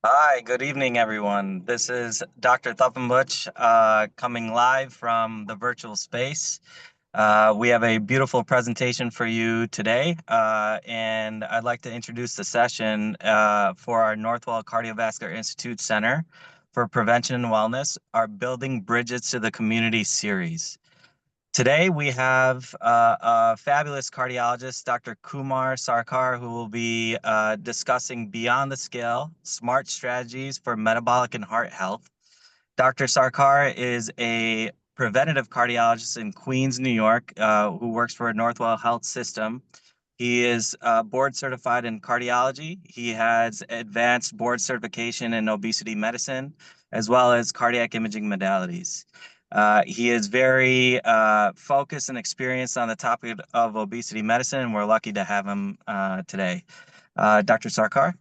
Hi, good evening, everyone. This is Dr. Thuppenbush coming live from the virtual space. We have a beautiful presentation for you today, and I'd like to introduce the session for our Northwell Cardiovascular Institute Center for Prevention and Wellness, our Building Bridges to the Community series. Today, we have a fabulous cardiologist, Dr. Kumar Sarkar, who will be discussing beyond the scale smart strategies for metabolic and heart health. Dr. Sarkar is a preventative cardiologist in Queens, New York, who works for Northwell Health System. He is board certified in cardiology. He has advanced board certification in obesity medicine, as well as cardiac imaging modalities. He is very focused and experienced on the topic of obesity medicine, and we're lucky to have him today. Dr. Sarkar?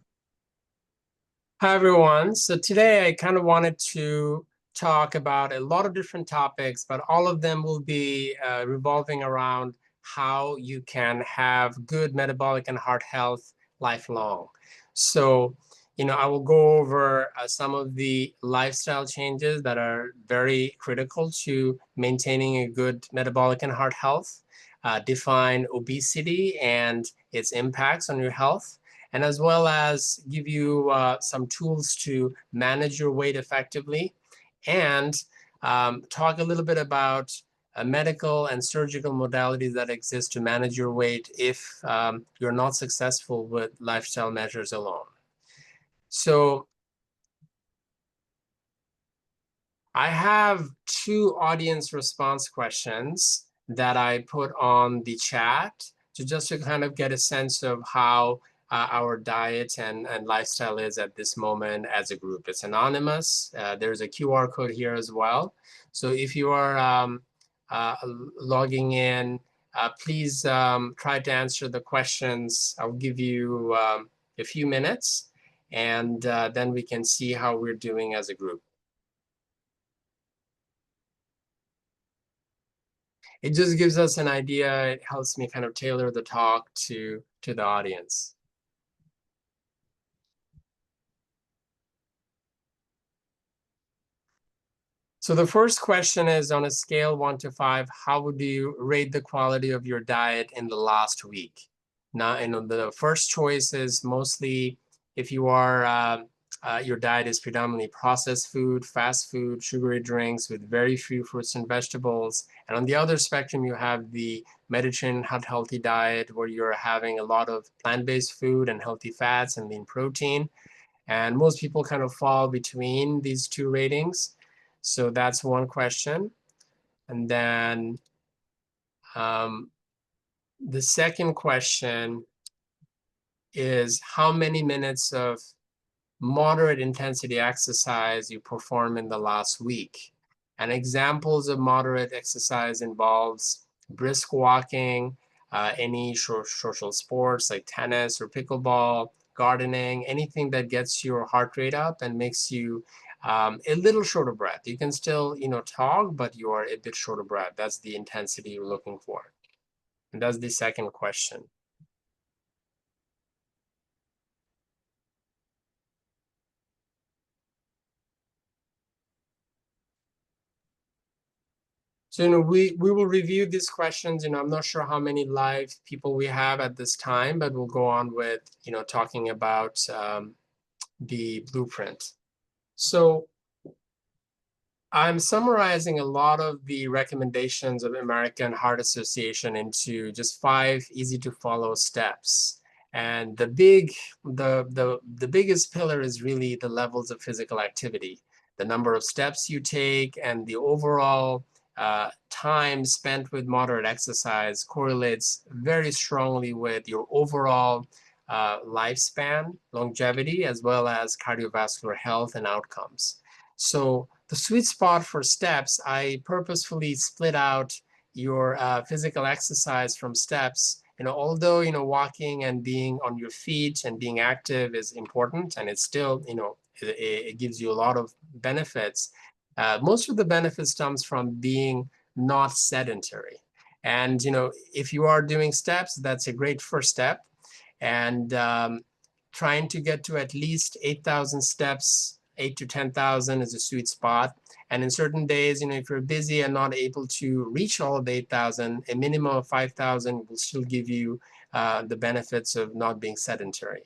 Hi, everyone. So today I kind of wanted to talk about a lot of different topics, but all of them will be revolving around how you can have good metabolic and heart health lifelong. So, I will go over some of the lifestyle changes that are very critical to maintaining a good metabolic and heart health, define obesity and its impacts on your health, and as well as give you some tools to manage your weight effectively, and talk a little bit about medical and surgical modalities that exist to manage your weight if you're not successful with lifestyle measures alone. So I have two audience response questions that I put on the chat to kind of get a sense of how our diet and lifestyle is at this moment as a group. It's anonymous. There's a QR code here as well. So if you are logging in, please try to answer the questions. I'll give you a few minutes, and then we can see how we're doing as a group. It just gives us an idea. It helps me kind of tailor the talk to the audience. So the first question is, on a scale 1 to 5, how would you rate the quality of your diet in the last week? Now, the first choice is mostly if you are your diet is predominantly processed food, fast food, sugary drinks with very few fruits and vegetables. And on the other spectrum, you have the Mediterranean healthy diet, where you're having a lot of plant-based food and healthy fats and lean protein. And most people kind of fall between these two ratings. So that's one question. And then the second question is how many minutes of moderate intensity exercise you perform in the last week. And examples of moderate exercise involves brisk walking, any social sports like tennis or pickleball, gardening, anything that gets your heart rate up and makes you a little short of breath. You can still, talk, but you are a bit short of breath. That's the intensity you're looking for. And that's the second question. So, we will review these questions. I'm not sure how many live people we have at this time, but we'll go on with, talking about the blueprint. So I'm summarizing a lot of the recommendations of American Heart Association into just 5 easy to follow steps. And the biggest pillar is really the levels of physical activity, the number of steps you take, and the overall time spent with moderate exercise correlates very strongly with your overall lifespan, longevity, as well as cardiovascular health and outcomes. So the sweet spot for steps, I purposefully split out your physical exercise from steps. Although, walking and being on your feet and being active is important, and it's still, it gives you a lot of benefits. Most of the benefits comes from being not sedentary. And, if you are doing steps, that's a great first step. And trying to get to at least 8,000 steps, 8 to 10,000 is a sweet spot. And in certain days, if you're busy and not able to reach all of the 8,000, a minimum of 5,000 will still give you the benefits of not being sedentary.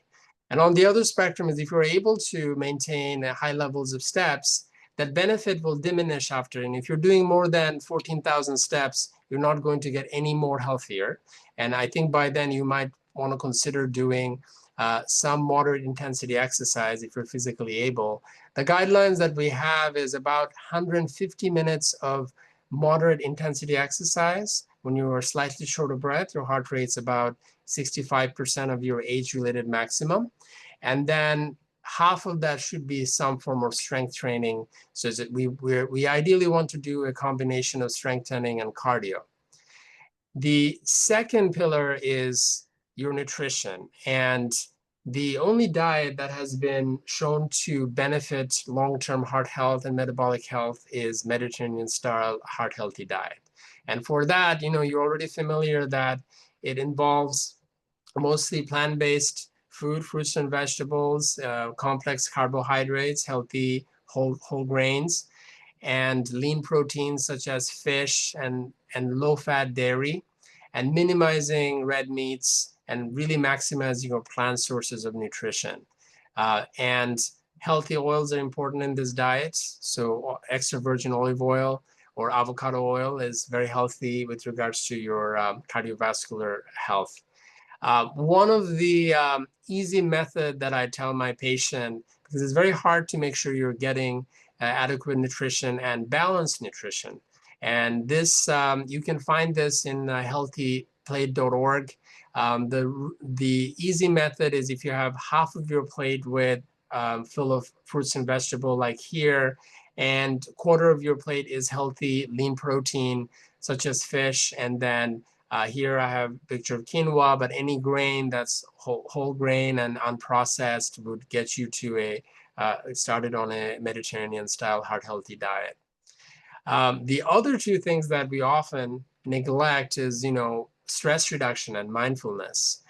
And on the other spectrum is if you're able to maintain high levels of steps, that benefit will diminish after. And if you're doing more than 14,000 steps, you're not going to get any more healthier. And I think by then you might want to consider doing some moderate intensity exercise if you're physically able. The guidelines that we have is about 150 minutes of moderate intensity exercise. When you are slightly short of breath, your heart rate's about 65% of your age-related maximum. And then half of that should be some form of strength training, so that we ideally want to do a combination of strength training and cardio. The second pillar is your nutrition. And the only diet that has been shown to benefit long-term heart health and metabolic health is Mediterranean-style heart-healthy diet. And for that, you're already familiar that it involves mostly plant-based food, fruits and vegetables, complex carbohydrates, healthy whole grains, and lean proteins such as fish and low-fat dairy, and minimizing red meats and really maximizing your plant sources of nutrition. And healthy oils are important in this diet. So extra virgin olive oil or avocado oil is very healthy with regards to your cardiovascular health. One of the easy method that I tell my patient, because it's very hard to make sure you're getting adequate nutrition and balanced nutrition. And this, you can find this in healthyplate.org. The easy method is if you have half of your plate with full of fruits and vegetables like here, and a quarter of your plate is healthy lean protein such as fish, and then here I have a picture of quinoa, but any grain that's whole grain and unprocessed would get you to started on a Mediterranean-style heart-healthy diet. The other two things that we often neglect is, stress reduction and mindfulness.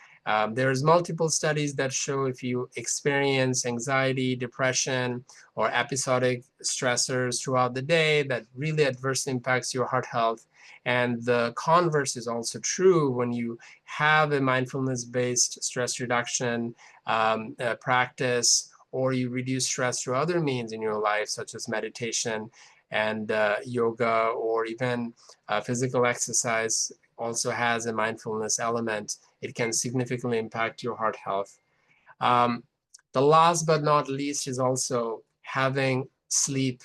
There's multiple studies that show if you experience anxiety, depression, or episodic stressors throughout the day, that really adversely impacts your heart health. And the converse is also true when you have a mindfulness-based stress reduction practice, or you reduce stress through other means in your life, such as meditation and yoga, or even physical exercise also has a mindfulness element. It can significantly impact your heart health. The last but not least is also having sleep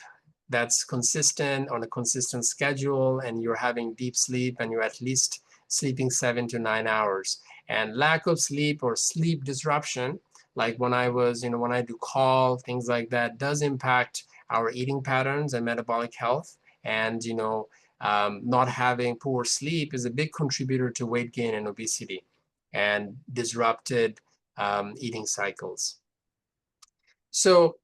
that's consistent on a consistent schedule, and you're having deep sleep and you're at least sleeping 7 to 9 hours. And lack of sleep or sleep disruption, like when I do call, things like that, does impact our eating patterns and metabolic health. And not having poor sleep is a big contributor to weight gain and obesity and disrupted eating cycles. So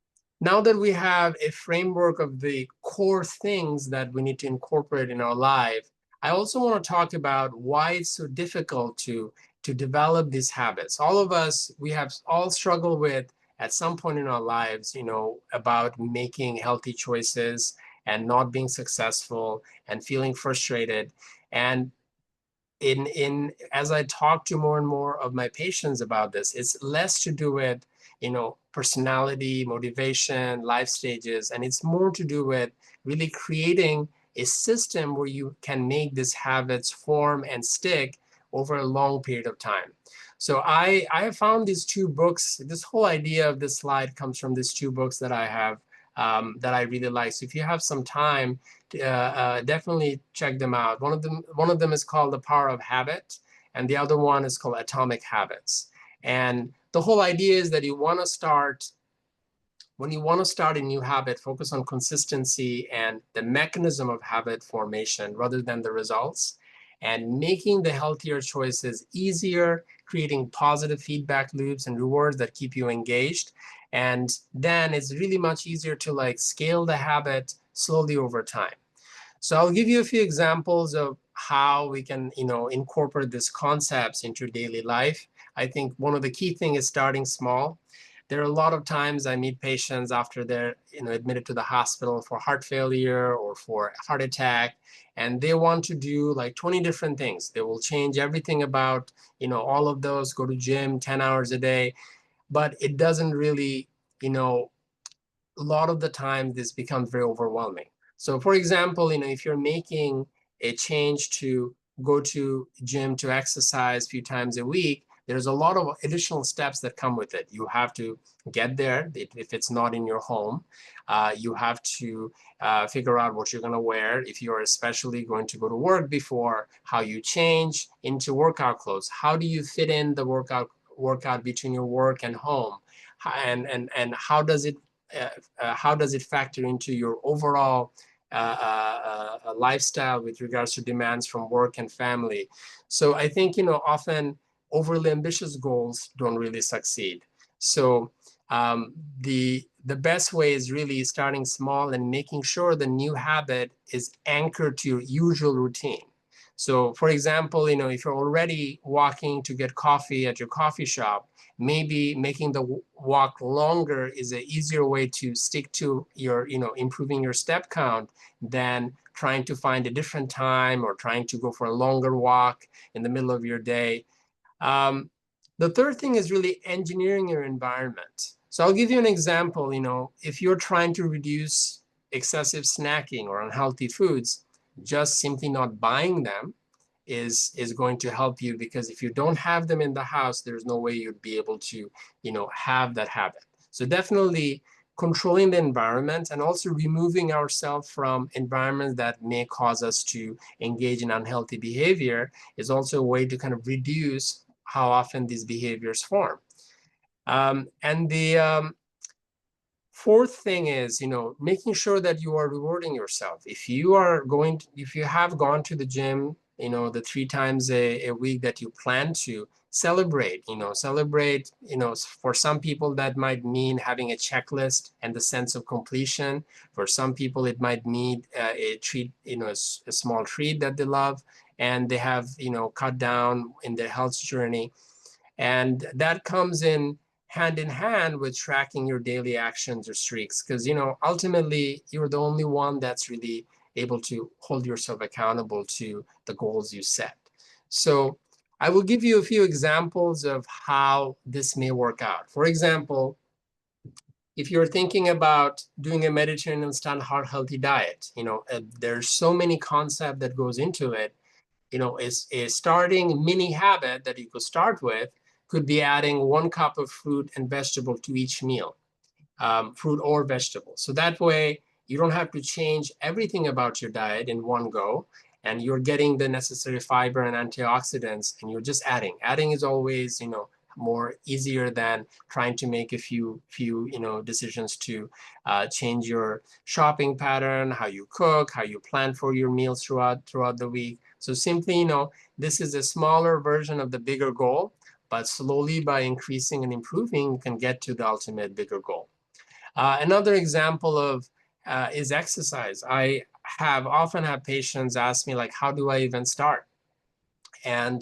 now that we have a framework of the core things that we need to incorporate in our life, I also want to talk about why it's so difficult to develop these habits. All of us, we have all struggled with at some point in our lives, about making healthy choices and not being successful and feeling frustrated. And as I talk to more and more of my patients about this, it's less to do with personality, motivation, life stages, and it's more to do with really creating a system where you can make these habits form and stick over a long period of time. So I have found these two books. This whole idea of this slide comes from these two books that I have that I really like. So if you have some time, definitely check them out. One of them is called The Power of Habit, and the other one is called Atomic Habits. And the whole idea is that when you want to start a new habit, focus on consistency and the mechanism of habit formation rather than the results, and making the healthier choices easier, creating positive feedback loops and rewards that keep you engaged. And then it's really much easier to scale the habit slowly over time. So I'll give you a few examples of how we can, incorporate these concepts into daily life. I think one of the key things is starting small. There are a lot of times I meet patients after they're admitted to the hospital for heart failure or for heart attack, and they want to do like 20 different things. They will change everything about all of those, go to gym 10 hours a day, but it doesn't really, you know, a lot of the time this becomes very overwhelming. So for example, if you're making a change to go to gym to exercise a few times a week, there's a lot of additional steps that come with it. You have to get there if it's not in your home. You have to figure out what you're going to wear. If you're especially going to go to work before, how you change into workout clothes. How do you fit in the workout between your work and home? And uh, how does it factor into your overall lifestyle with regards to demands from work and family? So I think, often overly ambitious goals don't really succeed. So the best way is really starting small and making sure the new habit is anchored to your usual routine. So for example, if you're already walking to get coffee at your coffee shop, maybe making the walk longer is an easier way to stick to your, improving your step count than trying to find a different time or trying to go for a longer walk in the middle of your day. Um, the third thing is really engineering your environment. So I'll give you an example. If you're trying to reduce excessive snacking or unhealthy foods, just simply not buying them is going to help you, because if you don't have them in the house, there's no way you'd be able to, have that habit. So definitely controlling the environment and also removing ourselves from environments that may cause us to engage in unhealthy behavior is also a way to kind of reduce how often these behaviors form. And the fourth thing is, making sure that you are rewarding yourself. If you have gone to the gym, the 3 times a week that you plan to celebrate, for some people that might mean having a checklist and the sense of completion. For some people, it might mean a treat, a small treat that they love and they have, cut down in their health journey. And that comes in hand with tracking your daily actions or streaks, because ultimately you're the only one that's really able to hold yourself accountable to the goals you set. So I will give you a few examples of how this may work out. For example, if you're thinking about doing a Mediterranean style heart healthy diet, there's so many concepts that goes into it. Is a starting mini habit that you could start with could be adding 1 cup of fruit and vegetable to each meal, fruit or vegetable. So that way you don't have to change everything about your diet in one go, and you're getting the necessary fiber and antioxidants, and you're just adding. Adding is always, more easier than trying to make a few decisions to change your shopping pattern, how you cook, how you plan for your meals throughout the week. So simply, this is a smaller version of the bigger goal, but slowly by increasing and improving, you can get to the ultimate bigger goal. Another example of is exercise. I have often had patients ask me, like, how do I even start? And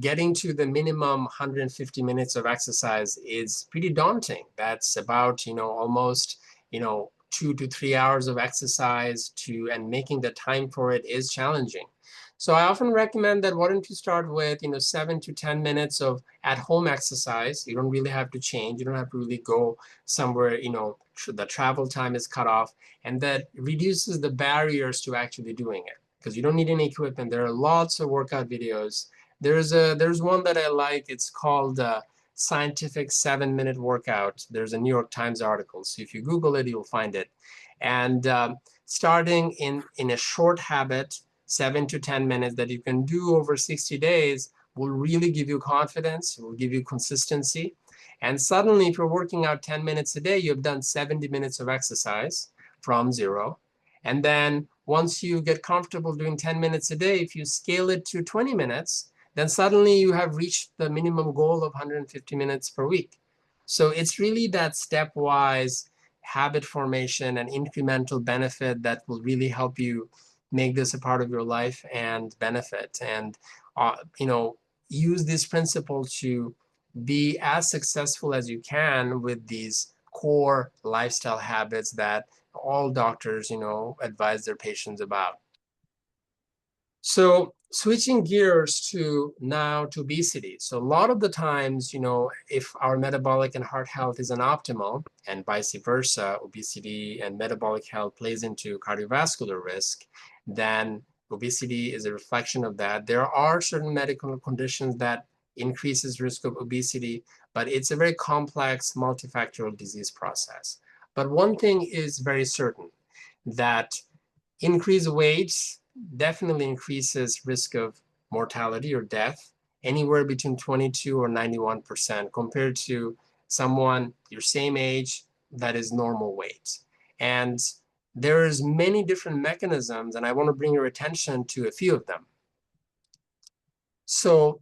getting to the minimum 150 minutes of exercise is pretty daunting. That's about, almost, 2 to 3 hours of exercise and making the time for it is challenging. So I often recommend that why don't you start with, 7 to 10 minutes of at-home exercise. You don't really have to change. You don't have to really go somewhere, the travel time is cut off, and that reduces the barriers to actually doing it, because you don't need any equipment. There are lots of workout videos. There's one that I like. It's called Scientific 7-Minute Workout. There's a New York Times article. So if you Google it, you'll find it. And starting in a short habit, 7 to 10 minutes that you can do over 60 days will really give you confidence. It will give you consistency. And suddenly, if you're working out 10 minutes a day, you've done 70 minutes of exercise from zero. And then once you get comfortable doing 10 minutes a day, if you scale it to 20 minutes, then suddenly you have reached the minimum goal of 150 minutes per week. So it's really that stepwise habit formation and incremental benefit that will really help you make this a part of your life and benefit. And, use this principle to be as successful as you can with these core lifestyle habits that all doctors, advise their patients about. So switching gears to now to obesity. So a lot of the times, if our metabolic and heart health isn't optimal, and vice versa, obesity and metabolic health plays into cardiovascular risk, then obesity is a reflection of that. There are certain medical conditions that increases risk of obesity, but it's a very complex multifactorial disease process. But one thing is very certain, that increased weight definitely increases risk of mortality or death anywhere between 22 or 91% compared to someone your same age that is normal weight. And there's many different mechanisms, and I want to bring your attention to a few of them. So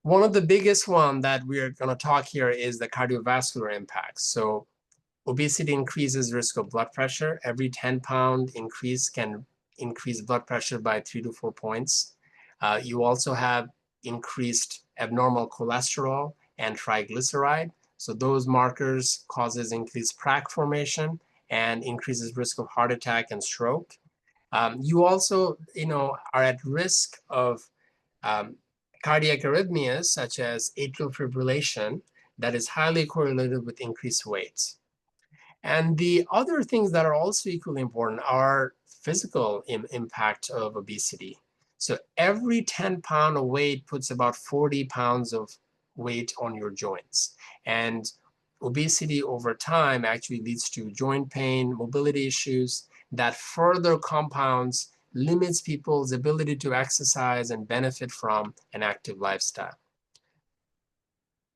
one of the biggest one that we're going to talk here is the cardiovascular impacts. So obesity increases risk of blood pressure. Every 10-pound increase can increase blood pressure by 3 to 4 points. You also have increased abnormal cholesterol and triglyceride. So those markers causes increased plaque formation and increases risk of heart attack and stroke. You also, are at risk of um, cardiac arrhythmias such as atrial fibrillation that is highly correlated with increased weight. And the other things that are also equally important are physical impact of obesity. So every 10-pound of weight puts about 40 pounds of weight on your joints. And obesity over time actually leads to joint pain, mobility issues that further compounds, limits people's ability to exercise and benefit from an active lifestyle.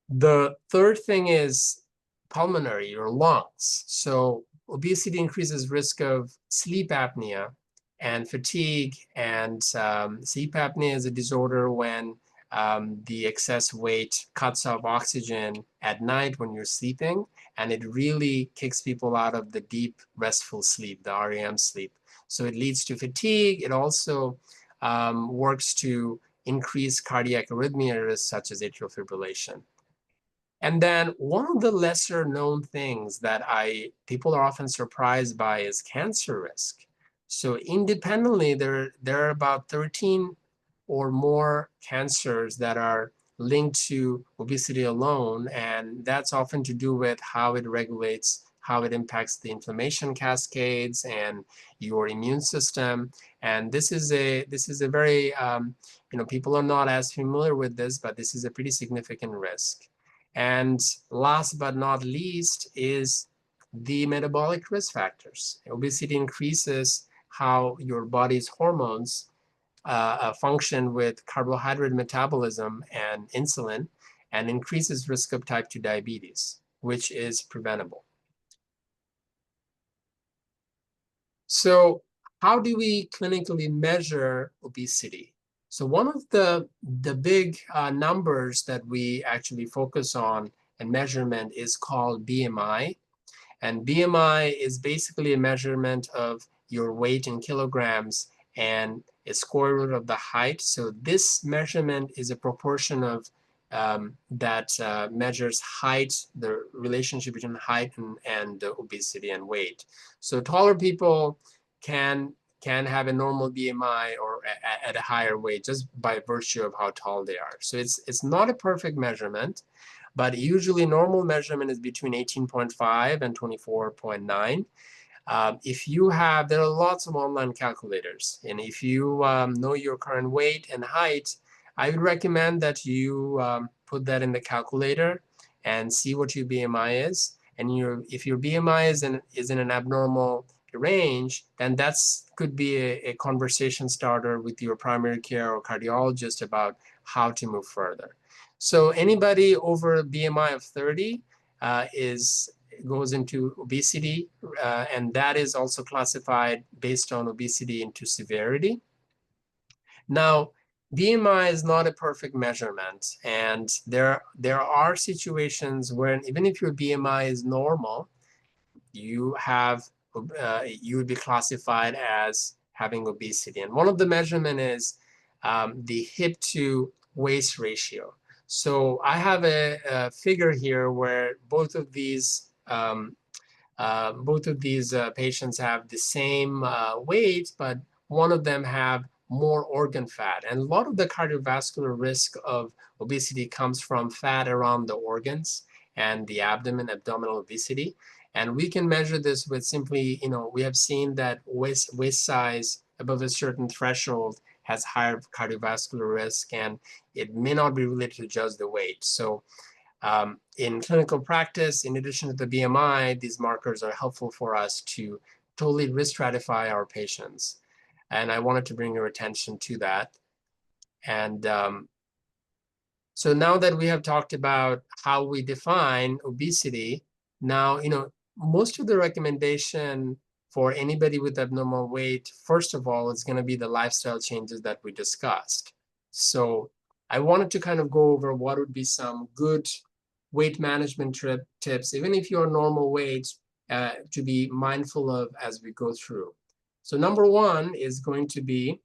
The third thing is pulmonary or lungs. So obesity increases risk of sleep apnea and fatigue. And sleep apnea is a disorder when the excess weight cuts off oxygen at night when you're sleeping, and it really kicks people out of the deep restful sleep, the REM sleep. So it leads to fatigue. It also works to increase cardiac arrhythmia risks such as atrial fibrillation. And then one of the lesser known things that people are often surprised by is cancer risk. So independently, there are about 13 or more cancers that are linked to obesity alone, and that's often to do with how it regulates, how it impacts the inflammation cascades and your immune system. And this is a very people are not as familiar with this, but this is a pretty significant risk. And last but not least is the metabolic risk factors. Obesity increases how your body's hormones function with carbohydrate metabolism and insulin, and increases risk of type 2 diabetes, which is preventable. So how do we clinically measure obesity? So one of the big numbers that we actually focus on and measurement is called BMI. And BMI is basically a measurement of your weight in kilograms and a square root of the height. So this measurement is a proportion of that measures height, the relationship between height and obesity and weight. So taller people can have a normal BMI or at a higher weight just by virtue of how tall they are. So it's not a perfect measurement, but usually normal measurement is between 18.5 and 24.9. There are lots of online calculators, and if you know your current weight and height, I would recommend that you put that in the calculator and see what your BMI is. And if your BMI is in an abnormal range, then that's could be a conversation starter with your primary care or cardiologist about how to move further. So anybody over a BMI of 30 goes into obesity, and that is also classified based on obesity into severity. Now, BMI is not a perfect measurement, and there are situations where even if your BMI is normal, you would be classified as having obesity. And one of the measurement is the hip to waist ratio. So I have a figure here where both of these patients have the same weight, but one of them have more organ fat. And a lot of the cardiovascular risk of obesity comes from fat around the organs and the abdominal obesity. And we can measure this with simply, we have seen that waist size above a certain threshold has higher cardiovascular risk, and it may not be related to just the weight. So in clinical practice, in addition to the BMI, these markers are helpful for us to totally risk stratify our patients. And I wanted to bring your attention to that. And so now that we have talked about how we define obesity, now, most of the recommendation for anybody with abnormal weight, first of all, is going to be the lifestyle changes that we discussed. So I wanted to kind of go over what would be some good weight management tips, even if you're normal weight, to be mindful of as we go through. So number one is going to be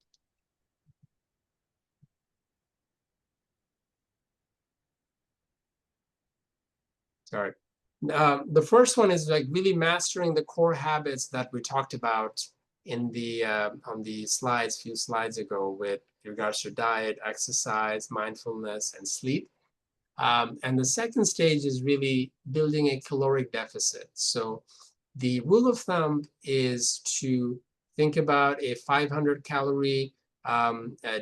sorry. The first one is like really mastering the core habits that we talked about in the on the slides, few slides ago, with regards to diet, exercise, mindfulness, and sleep. And the second stage is really building a caloric deficit. So the rule of thumb is to think about a 500 calorie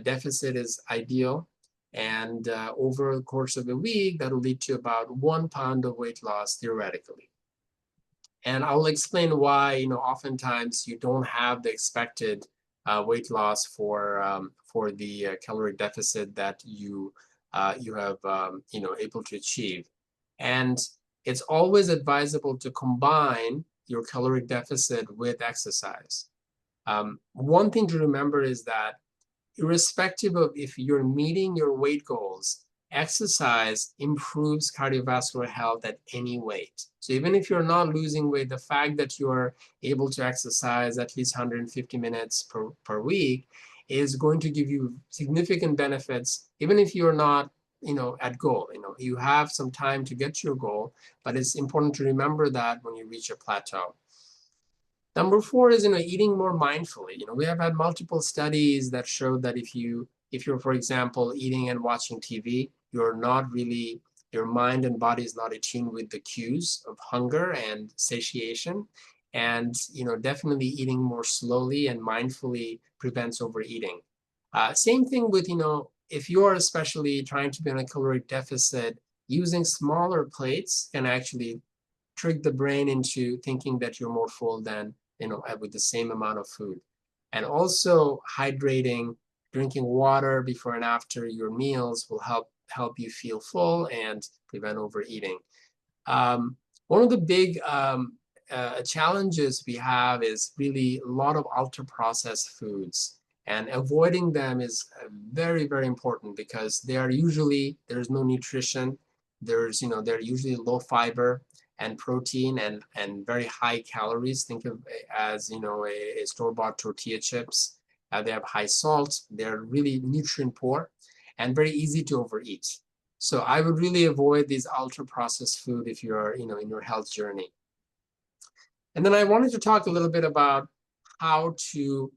deficit is ideal. And over the course of a week, that'll lead to about 1 pound of weight loss theoretically. And I'll explain why, oftentimes you don't have the expected weight loss for the caloric deficit that you have able to achieve. And it's always advisable to combine your caloric deficit with exercise. One thing to remember is that irrespective of if you're meeting your weight goals, exercise improves cardiovascular health at any weight. So even if you're not losing weight, the fact that you're able to exercise at least 150 minutes per week is going to give you significant benefits, even if you're not at goal. You have some time to get to your goal, but it's important to remember that when you reach a plateau. Number four is eating more mindfully. We have had multiple studies that show that if you're, for example, eating and watching TV, your mind and body is not attuned with the cues of hunger and satiation. And definitely eating more slowly and mindfully prevents overeating. Same thing with if you're especially trying to be in a caloric deficit, using smaller plates can actually trick the brain into thinking that you're more full than with the same amount of food. And also hydrating, drinking water before and after your meals will help you feel full and prevent overeating. One of the big challenges we have is really a lot of ultra-processed foods, and avoiding them is very, very important because there's no nutrition. They're usually low fiber and protein and very high calories. Think of it as a store-bought tortilla chips. They have high salt. They're really nutrient poor and very easy to overeat. So I would really avoid these ultra-processed food if you're in your health journey. And then I wanted to talk a little bit about how to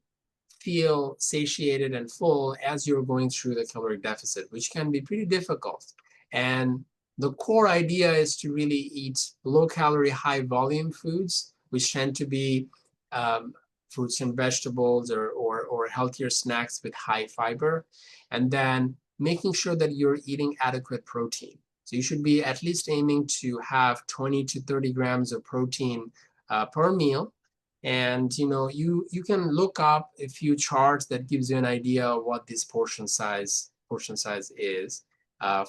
feel satiated and full as you're going through the caloric deficit, which can be pretty difficult. And the core idea is to really eat low-calorie, high-volume foods, which tend to be fruits and vegetables or healthier snacks with high fiber, and then making sure that you're eating adequate protein. So you should be at least aiming to have 20 to 30 grams of protein per meal. And you can look up a few charts that gives you an idea of what this portion size is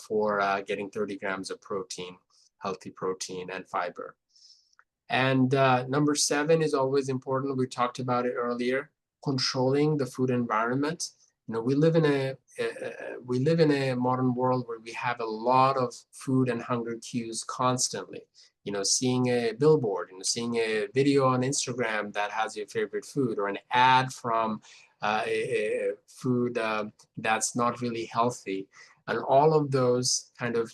for getting 30 grams of protein, healthy protein and fiber. And number 7 is always important. We talked about it earlier, controlling the food environment. We live in a modern world where we have a lot of food and hunger cues constantly. Seeing a billboard, seeing a video on Instagram that has your favorite food, or an ad from a food that's not really healthy. And all of those kind of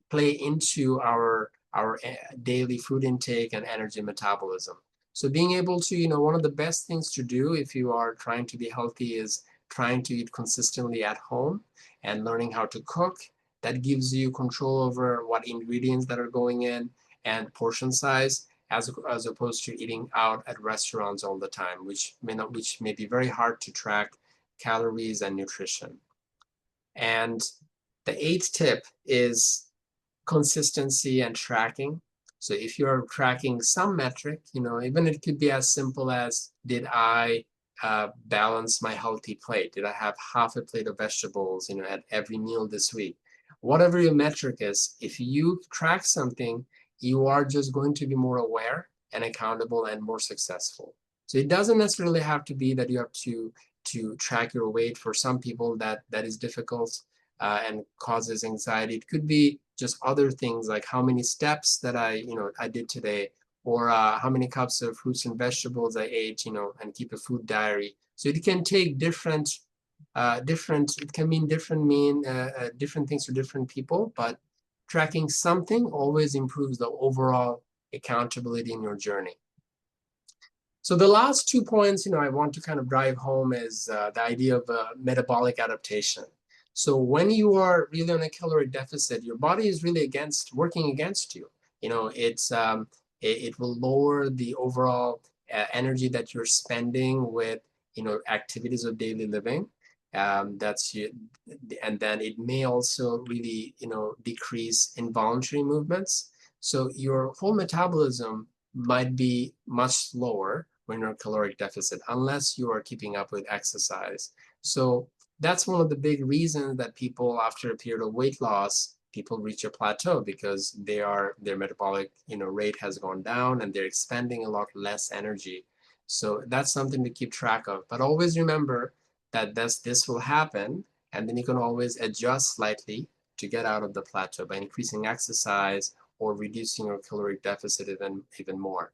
play into our daily food intake and energy metabolism. So being able to, one of the best things to do if you are trying to be healthy is trying to eat consistently at home and learning how to cook. That gives you control over what ingredients that are going in and portion size, as opposed to eating out at restaurants all the time, which may be very hard to track calories and nutrition. And the eighth tip is consistency and tracking. So if you're tracking some metric, even it could be as simple as, did I balance my healthy plate? Did I have half a plate of vegetables, at every meal this week? Whatever your metric is, if you track something, you are just going to be more aware and accountable and more successful. So it doesn't necessarily have to be that you have to track your weight. For some people that is difficult and causes anxiety. It could be just other things like how many steps that I did today, or how many cups of fruits and vegetables I ate, and keep a food diary. So it can take different, it can mean different things to different people, but tracking something always improves the overall accountability in your journey. So the last 2 points, I want to kind of drive home is the idea of metabolic adaptation. So when you are really on a caloric deficit, your body is really working against you. It will lower the overall energy that you're spending with, activities of daily living. And then it may also really, decrease involuntary movements. So your whole metabolism might be much slower when you're in caloric deficit, unless you are keeping up with exercise. So that's one of the big reasons that people, after a period of weight loss, people reach a plateau, because their metabolic rate has gone down and they're expending a lot less energy. So that's something to keep track of. But always remember that this will happen, and then you can always adjust slightly to get out of the plateau by increasing exercise or reducing your caloric deficit even more,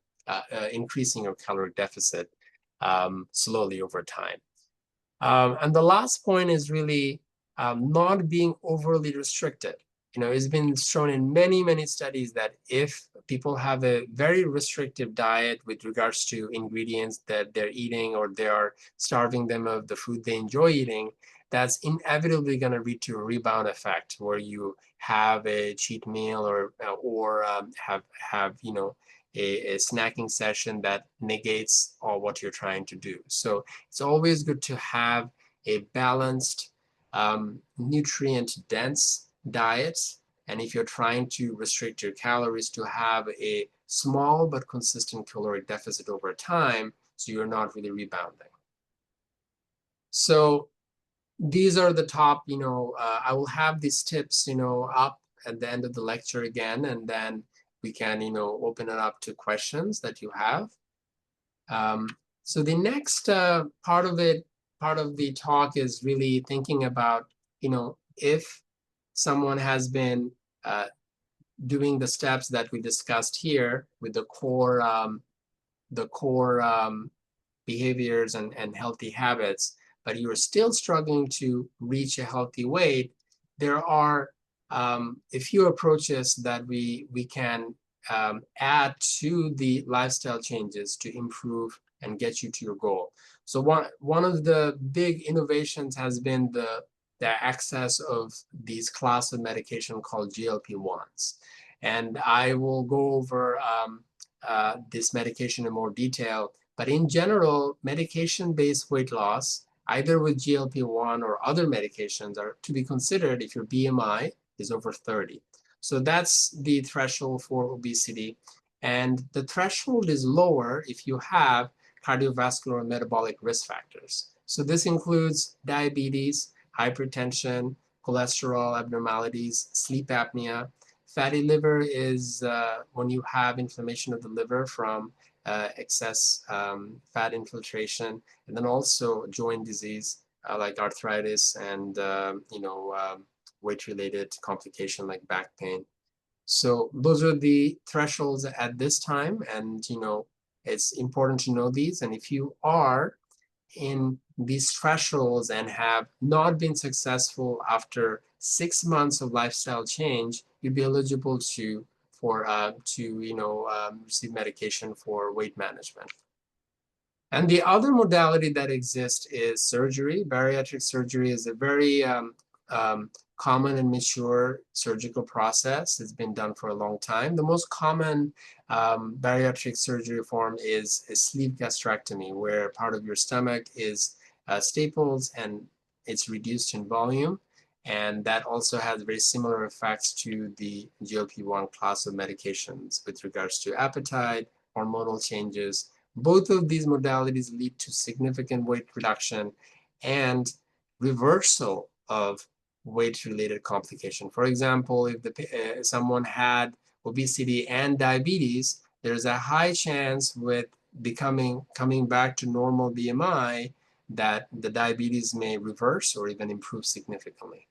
increasing your caloric deficit slowly over time. And the last point is really not being overly restricted. It's been shown in many, many studies that if people have a very restrictive diet with regards to ingredients that they're eating, or they are starving them of the food they enjoy eating, that's inevitably going to lead to a rebound effect, where you have a cheat meal, or have a snacking session that negates all what you're trying to do. So it's always good to have a balanced, nutrient-dense diet. And if you're trying to restrict your calories, to have a small but consistent caloric deficit over time, so you're not really rebounding. So these are the top, I will have these tips, up at the end of the lecture again, and then we can, open it up to questions that you have. So the next part of the talk is really thinking about, if someone has been doing the steps that we discussed here with the core behaviors and healthy habits, but you're still struggling to reach a healthy weight, there are a few approaches that we can add to the lifestyle changes to improve and get you to your goal. So one of the big innovations has been the access of these class of medication called GLP-1s. And I will go over this medication in more detail. But in general, medication-based weight loss, either with GLP-1 or other medications, are to be considered if your BMI is over 30. So that's the threshold for obesity. And the threshold is lower if you have cardiovascular and metabolic risk factors. So this includes diabetes, hypertension, cholesterol abnormalities, sleep apnea. Fatty liver is when you have inflammation of the liver from excess fat infiltration, and then also joint disease like arthritis and weight-related complication like back pain. So those are the thresholds at this time, and it's important to know these. And if you are in these thresholds and have not been successful after 6 months of lifestyle change, you'd be eligible to receive medication for weight management. And the other modality that exists is surgery. Bariatric surgery is a very common and mature surgical process. It's been done for a long time. The most common bariatric surgery form is a sleeve gastrectomy, where part of your stomach is stapled and it's reduced in volume. And that also has very similar effects to the GLP-1 class of medications with regards to appetite, hormonal changes. Both of these modalities lead to significant weight reduction and reversal of weight-related complication. For example, if someone had obesity and diabetes, there's a high chance with coming back to normal BMI that the diabetes may reverse or even improve significantly.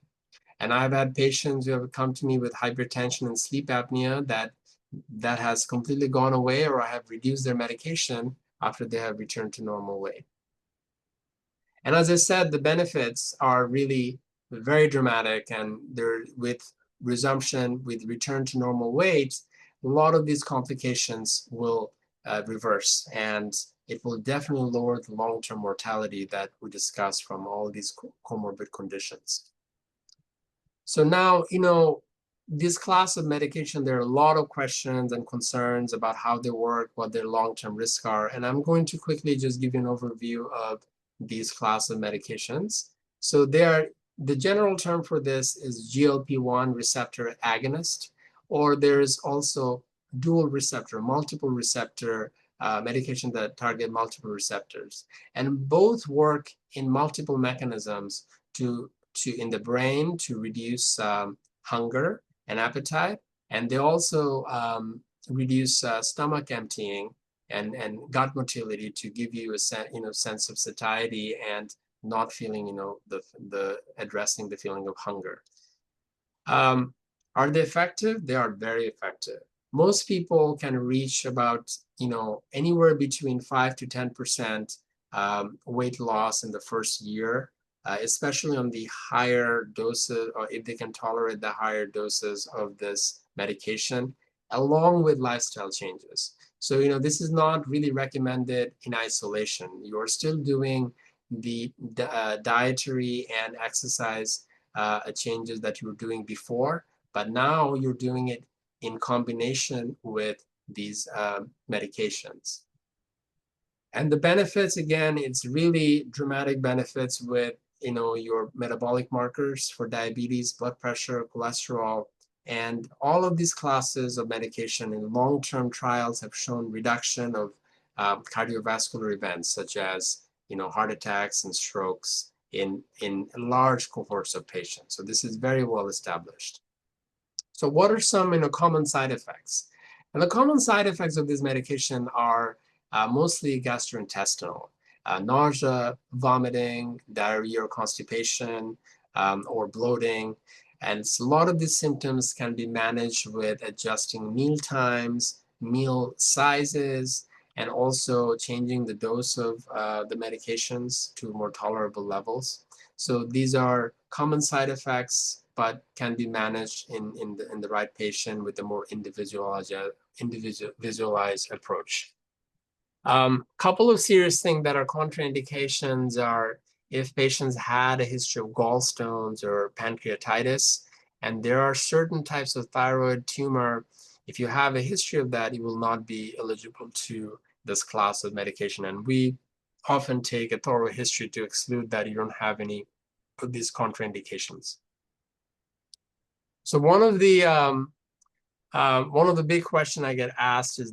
And I've had patients who have come to me with hypertension and sleep apnea that has completely gone away, or I have reduced their medication after they have returned to normal weight. And as I said, the benefits are really very dramatic, and they're with resumption, with return to normal weight, a lot of these complications will reverse, and it will definitely lower the long-term mortality that we discussed from all these comorbid conditions. So now, this class of medication, there are a lot of questions and concerns about how they work, what their long-term risks are. And I'm going to quickly just give you an overview of these class of medications. So the general term for this is GLP-1 receptor agonist, or there's also dual receptor, multiple receptor medication that target multiple receptors. And both work in multiple mechanisms in the brain to reduce hunger and appetite, and they also reduce stomach emptying and gut motility to give you a sense of satiety and not feeling the addressing the feeling of hunger. Are they effective? They are very effective. Most people can reach about anywhere between 5 to 10% weight loss in the first year. Especially on the higher doses, or if they can tolerate the higher doses of this medication, along with lifestyle changes. So, this is not really recommended in isolation. You're still doing the dietary and exercise changes that you were doing before, but now you're doing it in combination with these medications. And the benefits, again, it's really dramatic benefits with your metabolic markers for diabetes, blood pressure, cholesterol, and all of these classes of medication in long-term trials have shown reduction of cardiovascular events such as heart attacks and strokes in large cohorts of patients. So this is very well established. So what are some common side effects? And the common side effects of this medication are mostly gastrointestinal. Nausea, vomiting, diarrhea or constipation, or bloating. And a lot of these symptoms can be managed with adjusting meal times, meal sizes, and also changing the dose of the medications to more tolerable levels. So these are common side effects, but can be managed in the right patient with a more individualized approach. Couple of serious things that are contraindications are if patients had a history of gallstones or pancreatitis, and there are certain types of thyroid tumor. If you have a history of that, you will not be eligible to this class of medication. And we often take a thorough history to exclude that you don't have any of these contraindications. So one of the big questions I get asked is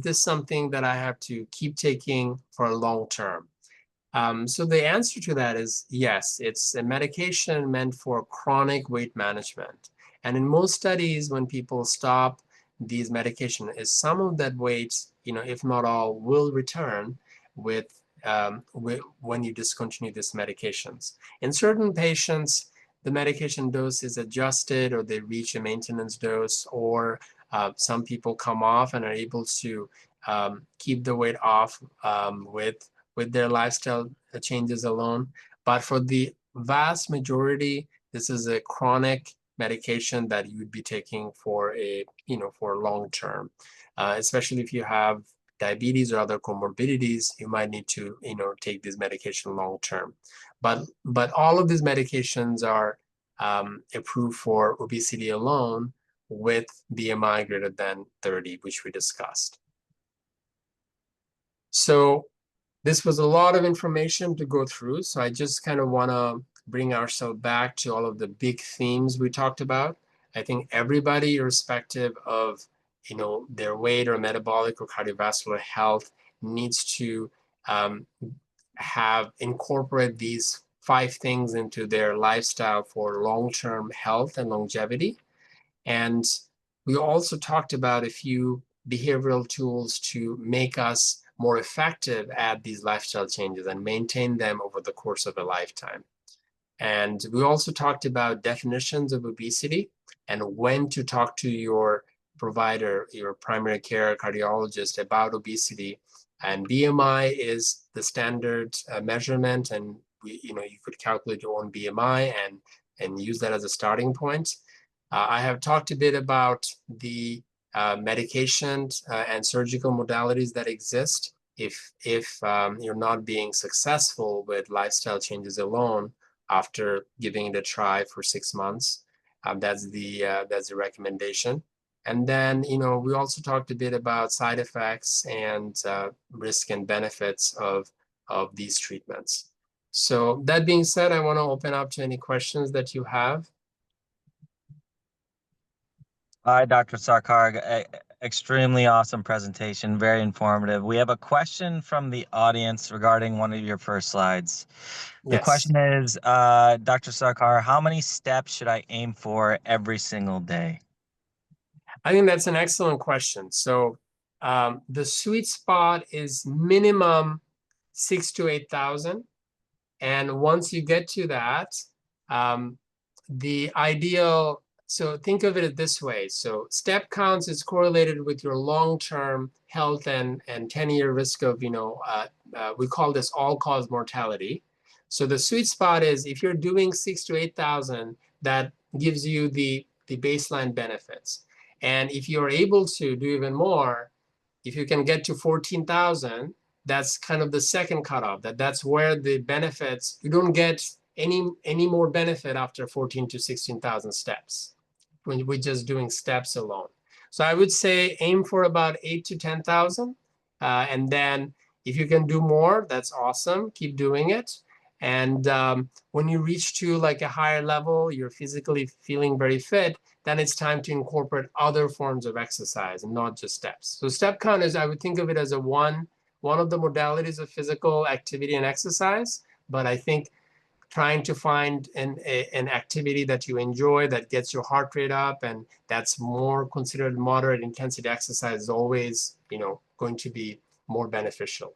this something that I have to keep taking for a long term? So the answer to that is yes. It's a medication meant for chronic weight management. And in most studies, when people stop these medications, some of that weight, if not all, will return when you discontinue these medications. In certain patients, the medication dose is adjusted, or they reach a maintenance dose, or some people come off and are able to keep the weight off with their lifestyle changes alone. But for the vast majority, This is a chronic medication that you would be taking for for long term, especially if you have diabetes or other comorbidities, you might need to, take this medication long term. But all of these medications are approved for obesity alone with BMI greater than 30, which we discussed. So this was a lot of information to go through. So I just kind of want to bring ourselves back to all of the big themes we talked about. I think everybody, irrespective of their weight or metabolic or cardiovascular health, needs to um, have incorporate these 5 things into their lifestyle for long-term health and longevity. And we also talked about a few behavioral tools to make us more effective at these lifestyle changes and maintain them over the course of a lifetime. And we also talked about definitions of obesity and when to talk to your provider, your primary care cardiologist about obesity. And BMI is the standard measurement, and you could calculate your own BMI and use that as a starting point. I have talked a bit about the medications and surgical modalities that exist if you're not being successful with lifestyle changes alone after giving it a try for 6 months. That's the recommendation. And then, we also talked a bit about side effects and risk and benefits of these treatments. So that being said, I want to open up to any questions that you have. Hi, Dr. Sarkar. Extremely awesome presentation, very informative. We have a question from the audience regarding one of your first slides. The Yes. question is, Dr. Sarkar, how many steps should I aim for every single day? I think that's an excellent question. So the sweet spot is minimum 6 to 8,000. And once you get to that, um, the ideal, so think of it this way. So step counts is correlated with your long-term health and 10-year risk of, we call this all-cause mortality. So the sweet spot is if you're doing 6 to 8,000, that gives you the baseline benefits. And if you're able to do even more, if you can get to 14,000, that's kind of the second cutoff. That's where the benefits, you don't get any more benefit after 14 to 16,000 steps when we're just doing steps alone. So I would say aim for about 8 to 10,000. And then if you can do more, that's awesome. Keep doing it. And when you reach to like a higher level, you're physically feeling very fit, then it's time to incorporate other forms of exercise and not just steps. So step count is, I would think of it as one of the modalities of physical activity and exercise. But I think trying to find an activity that you enjoy that gets your heart rate up and that's more considered moderate intensity exercise is always, going to be more beneficial.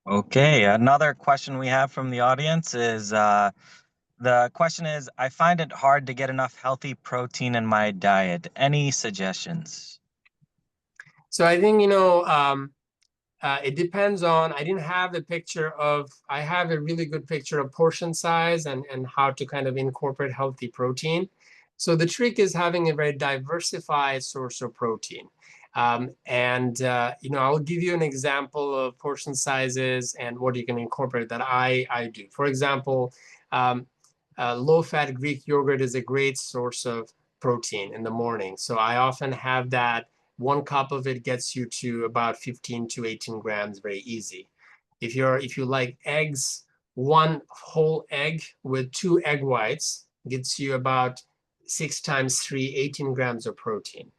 Okay, another question we have from the audience is the question is, I find it hard to get enough healthy protein in my diet. Any suggestions? So I think, it depends on, I didn't have a picture of, I have a really good picture of portion size and how to kind of incorporate healthy protein. So the trick is having a very diversified source of protein. I'll give you an example of portion sizes and what you can incorporate that I do. For example, low-fat Greek yogurt is a great source of protein in the morning. So I often have that. 1 cup of it gets you to about 15 to 18 grams, very easy. If you like eggs, 1 whole egg with 2 egg whites gets you about 6 times 3, 18 grams of protein.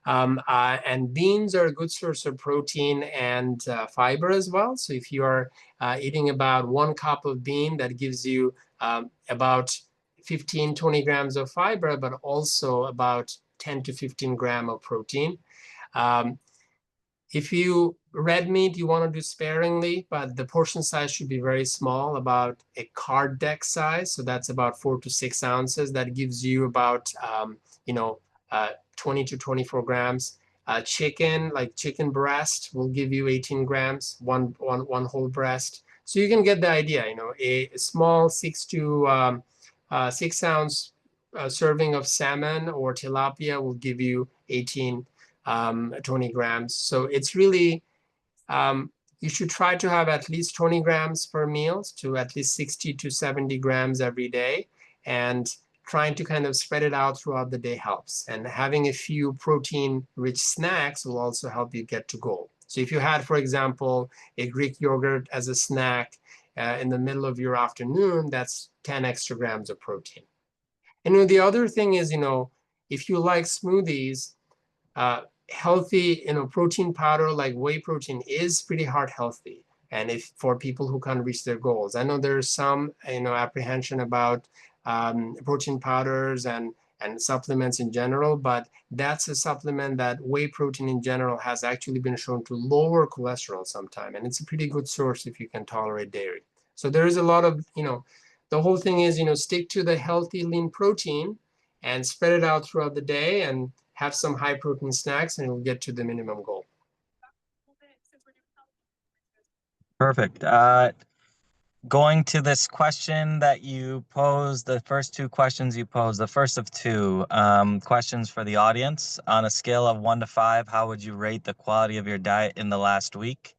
And beans are a good source of protein and fiber as well. So if you are eating about 1 cup of bean, that gives you about 15, 20 grams of fiber, but also about 10 to 15 gram of protein. If you red meat, you want to do sparingly, but the portion size should be very small, about a card deck size. So that's about 4 to 6 ounces. That gives you about 20 to 24 grams. Chicken, like chicken breast, will give you 18 grams, one whole breast. So you can get the idea, a small 6 ounce serving of salmon or tilapia will give you 18, 20 grams. So it's really, you should try to have at least 20 grams per meal to at least 60 to 70 grams every day. And trying to kind of spread it out throughout the day helps. And having a few protein-rich snacks will also help you get to goal. So if you had, for example, a Greek yogurt as a snack in the middle of your afternoon, that's 10 extra grams of protein. And the other thing is, if you like smoothies, healthy, protein powder like whey protein is pretty heart healthy. And if for people who can't reach their goals, I know there's some, apprehension about protein powders and supplements in general, but that's a supplement that whey protein in general has actually been shown to lower cholesterol sometime. And it's a pretty good source if you can tolerate dairy. So there is a lot of, the whole thing is, stick to the healthy lean protein and spread it out throughout the day and have some high protein snacks and you'll get to the minimum goal. Perfect. Going to this question that you posed, the first two questions you posed, the first of two questions for the audience. On a scale of 1 to 5, how would you rate the quality of your diet in the last week?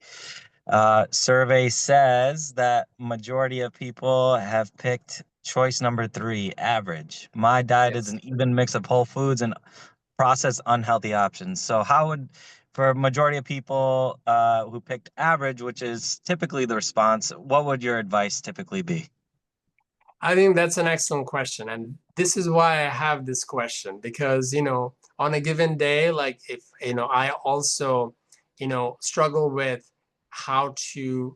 Survey says that majority of people have picked choice number 3, average. My diet is Yes. an even mix of whole foods and processed unhealthy options. So how would, for a majority of people who picked average, which is typically the response, what would your advice typically be? I think that's an excellent question. And this is why I have this question because, on a given day, like if, I also, struggle with how to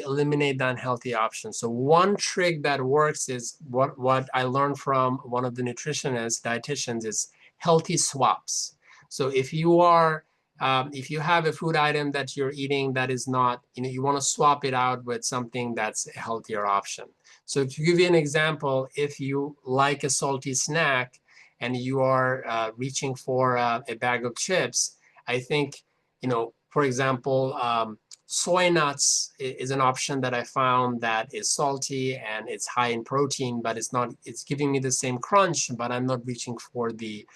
eliminate the unhealthy options. So one trick that works is what I learned from one of the nutritionists, dietitians, is healthy swaps. So if you have a food item that you're eating that is not, you want to swap it out with something that's a healthier option. So to give you an example, if you like a salty snack and you are reaching for a bag of chips, I think, for example, soy nuts is an option that I found that is salty and it's high in protein, but it's giving me the same crunch, but I'm not reaching for the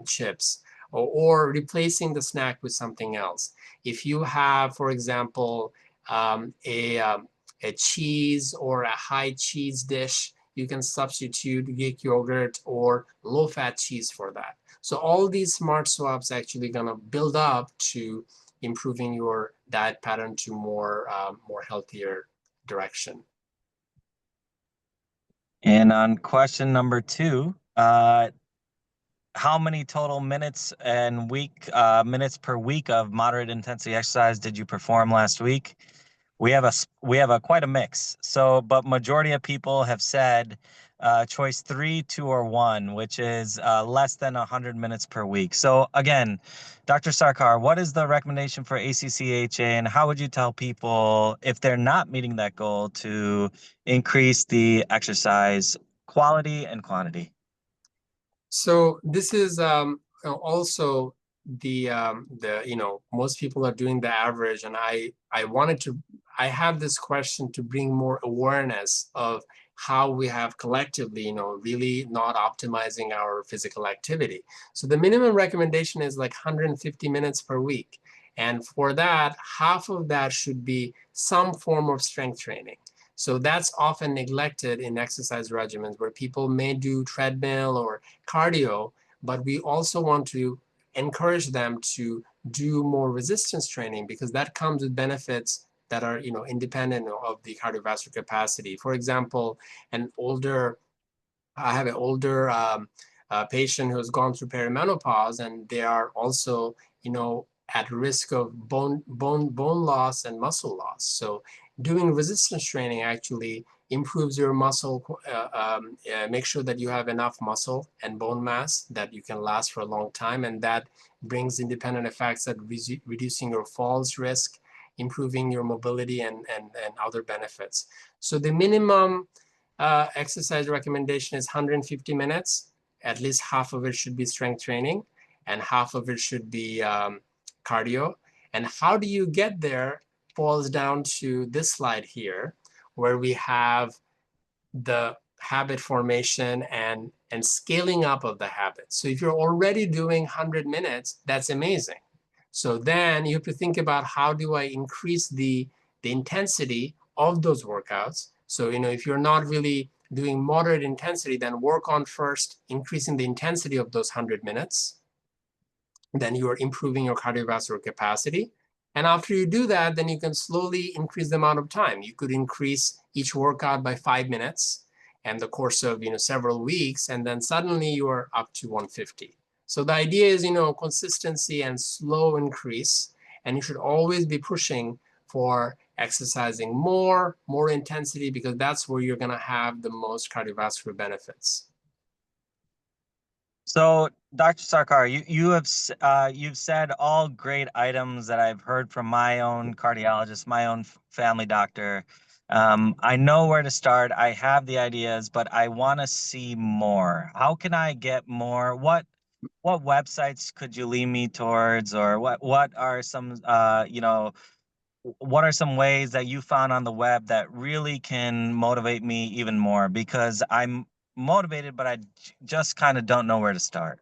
chips. Or replacing the snack with something else. If you have, for example, a cheese or a high cheese dish, you can substitute Greek yogurt or low-fat cheese for that. So all these smart swaps actually gonna build up to improving your diet pattern to more healthier direction. And on question number 2, how many total minutes per week of moderate intensity exercise did you perform last week? We have a quite a mix. So, but majority of people have said choice 3, 2, or 1, which is less than 100 minutes per week. So again, Dr. Sarkar, what is the recommendation for ACCHA, and how would you tell people if they're not meeting that goal to increase the exercise quality and quantity? So this is also most people are doing the average, and I have this question to bring more awareness of how we have collectively, really not optimizing our physical activity. So the minimum recommendation is like 150 minutes per week. And for that, half of that should be some form of strength training. So that's often neglected in exercise regimens where people may do treadmill or cardio, but we also want to encourage them to do more resistance training because that comes with benefits that are independent of the cardiovascular capacity. For example, I have an older patient who has gone through perimenopause, and they are also at risk of bone loss and muscle loss. So doing resistance training actually improves your muscle, make sure that you have enough muscle and bone mass that you can last for a long time. And that brings independent effects that reducing your falls risk, improving your mobility and other benefits. So the minimum exercise recommendation is 150 minutes. At least half of it should be strength training and half of it should be cardio. And how do you get there? boils down to this slide here, where we have the habit formation and scaling up of the habit. So if you're already doing 100 minutes, that's amazing. So then you have to think about how do I increase the intensity of those workouts. So, if you're not really doing moderate intensity, then work on first increasing the intensity of those 100 minutes. Then you are improving your cardiovascular capacity. And after you do that, then you can slowly increase the amount of time. You could increase each workout by 5 minutes and the course of several weeks, and then suddenly you are up to 150. So the idea is consistency and slow increase, and you should always be pushing for exercising more intensity, because that's where you're going to have the most cardiovascular benefits. So, Dr. Sarkar, you've said all great items that I've heard from my own cardiologist, my own family doctor. I know where to start. I have the ideas, but I want to see more. How can I get more? What websites could you lead me towards, or what are some what are some ways that you found on the web that really can motivate me even more? Because I'm motivated, but I just kind of don't know where to start.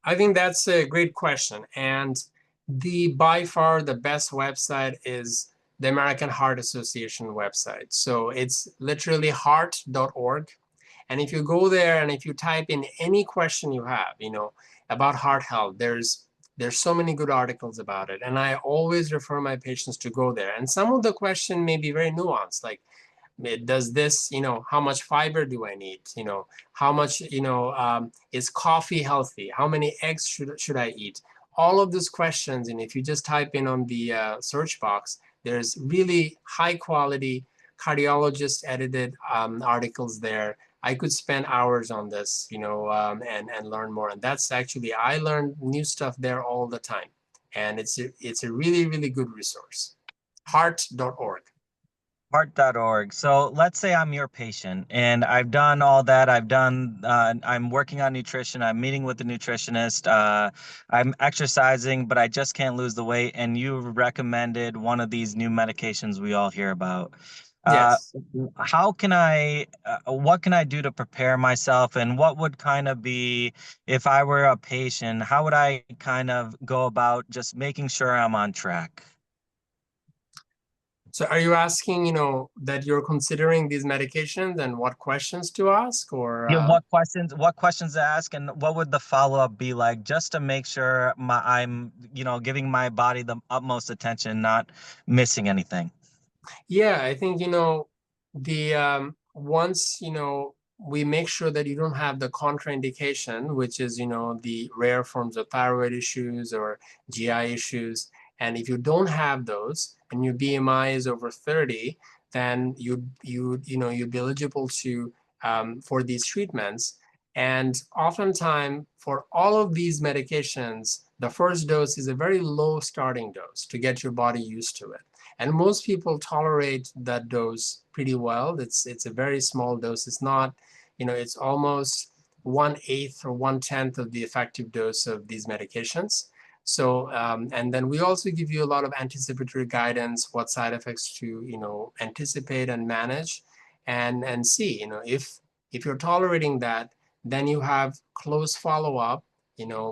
I think that's a great question. And by far the best website is the American Heart Association website. So it's literally heart.org. And if you go there and if you type in any question you have, about heart health, there's so many good articles about it. And I always refer my patients to go there. And some of the question may be very nuanced, like, does this, how much fiber do I need? How much, is coffee healthy? How many eggs should I eat? All of those questions, and if you just type in on the search box, there's really high quality cardiologist edited articles there. I could spend hours on this, and learn more. And that's actually, I learn new stuff there all the time. And it's a really, really good resource. Heart.org. Heart.org. So let's say I'm your patient and I've done all that. I'm working on nutrition. I'm meeting with the nutritionist. I'm exercising, but I just can't lose the weight. And you recommended one of these new medications we all hear about. Uh, Yes. what can I do to prepare myself? And what would kind of be, if I were a patient, how would I kind of go about just making sure I'm on track? So are you asking, that you're considering these medications and what questions to ask, or Yeah, what questions to ask, and what would the follow-up be like, just to make sure I'm, giving my body the utmost attention, not missing anything. yeah, I think, the once, we make sure that you don't have the contraindication, which is, the rare forms of thyroid issues or GI issues. And if you don't have those and your BMI is over 30, then you'd be eligible to for these treatments. And oftentimes for all of these medications, the first dose is a very low starting dose to get your body used to it. And most people tolerate that dose pretty well. It's a very small dose. It's not, it's almost 1/8 or 1/10 of the effective dose of these medications. So, and then we also give you a lot of anticipatory guidance, what side effects to, anticipate and manage, and see, if you're tolerating that, then you have close follow-up,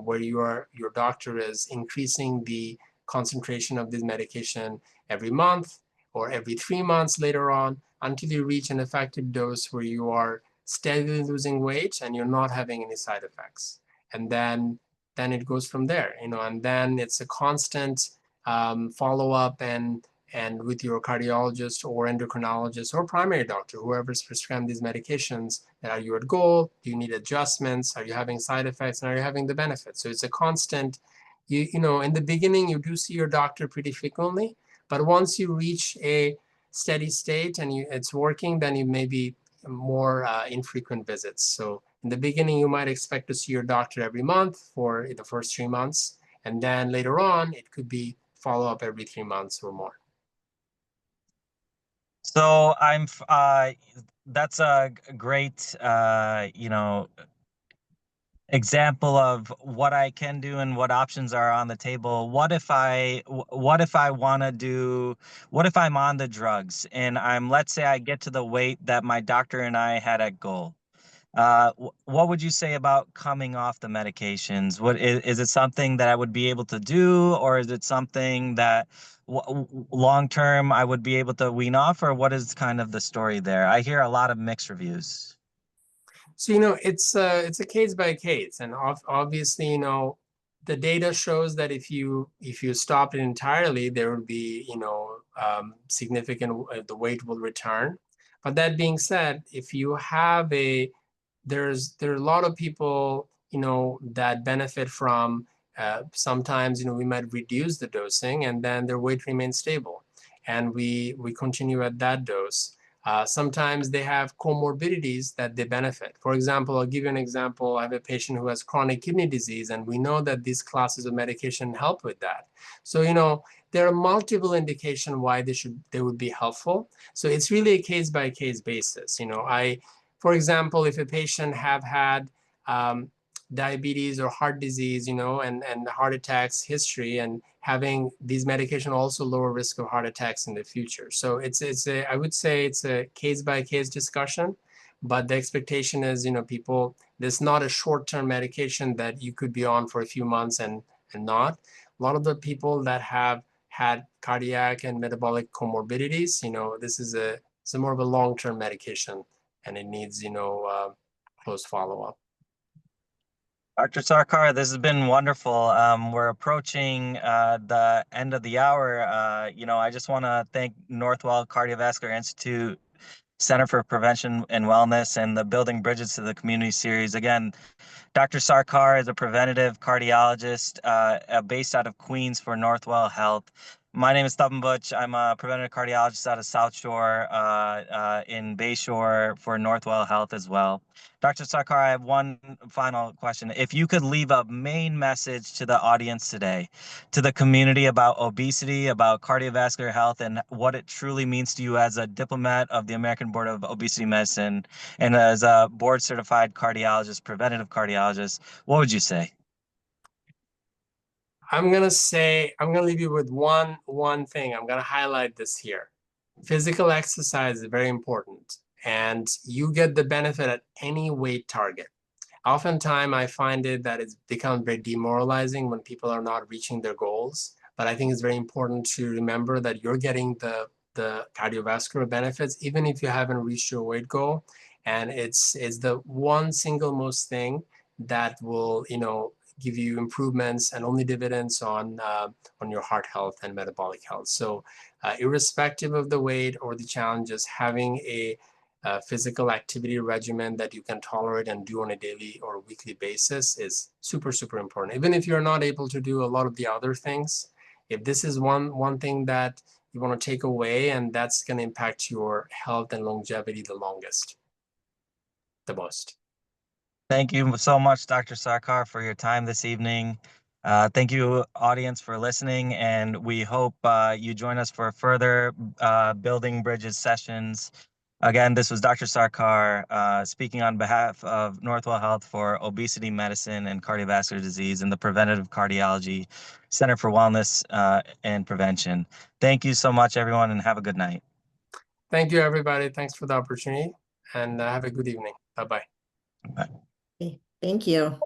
where your doctor is increasing the concentration of this medication every month or every 3 months later on, until you reach an effective dose where you are steadily losing weight and you're not having any side effects. And then it goes from there, and then it's a constant follow-up and with your cardiologist or endocrinologist or primary doctor, whoever's prescribing these medications, are you at goal? Do you need adjustments? Are you having side effects? And are you having the benefits? So it's a constant, in the beginning, you do see your doctor pretty frequently, but once you reach a steady state and it's working, then you may be more infrequent visits. So in the beginning, you might expect to see your doctor every month for the first 3 months. And then later on, it could be follow up every 3 months or more. So that's a great, example of what I can do and what options are on the table. What if I want to do, what if I'm on the drugs and let's say I get to the weight that my doctor and I had at goal. What would you say about coming off the medications? Is it something that I would be able to do, or is it something that long term I would be able to wean off, or what is kind of the story there? I hear a lot of mixed reviews. So, it's a case by case, and obviously, the data shows that if you stop it entirely, there will be, significant, the weight will return. But that being said, if you have there are a lot of people, that benefit from, sometimes, we might reduce the dosing and then their weight remains stable, and we continue at that dose. Sometimes they have comorbidities that they benefit. For example, I'll give you an example. I have a patient who has chronic kidney disease, and we know that these classes of medication help with that. So, there are multiple indications why they would be helpful. So it's really a case by case basis. For example, if a patient have had, diabetes or heart disease, and heart attacks history, and having these medication also lower risk of heart attacks in the future. So I would say it's a case by case discussion, but the expectation is, people, there's not a short-term medication that you could be on for a few months and not. A lot of the people that have had cardiac and metabolic comorbidities, this is it's a more of a long-term medication, and it needs, close follow-up. Dr. Sarkar, this has been wonderful. We're approaching the end of the hour. I just want to thank Northwell Cardiovascular Institute Center for Prevention and Wellness and the Building Bridges to the Community series. Again, Dr. Sarkar is a preventative cardiologist based out of Queens for Northwell Health. My name is Tapan Butch. I'm a preventative cardiologist out of South Shore in Bayshore for Northwell Health as well. Dr. Sarkar, I have one final question. If you could leave a main message to the audience today, to the community about obesity, about cardiovascular health, and what it truly means to you as a diplomat of the American Board of Obesity Medicine and as a board certified cardiologist, preventative cardiologist, what would you say? I'm gonna leave you with one thing. I'm gonna highlight this here. Physical exercise is very important, and you get the benefit at any weight target. Oftentimes, I find it that it's become very demoralizing when people are not reaching their goals. But I think it's very important to remember that you're getting the cardiovascular benefits, even if you haven't reached your weight goal. And it's the one single most thing that will, give you improvements and only dividends on your heart health and metabolic health. So, irrespective of the weight or the challenges, having a physical activity regimen that you can tolerate and do on a daily or weekly basis is super, super important. Even if you're not able to do a lot of the other things, if this is one thing that you want to take away, and that's going to impact your health and longevity the most. Thank you so much, Dr. Sarkar, for your time this evening. Thank you, audience, for listening, and we hope you join us for further Building Bridges sessions. Again, this was Dr. Sarkar speaking on behalf of Northwell Health for Obesity Medicine and Cardiovascular Disease and the Preventative Cardiology Center for Wellness and Prevention. Thank you so much, everyone, and have a good night. Thank you, everybody. Thanks for the opportunity, and have a good evening. Bye-bye. Bye. Okay, thank you.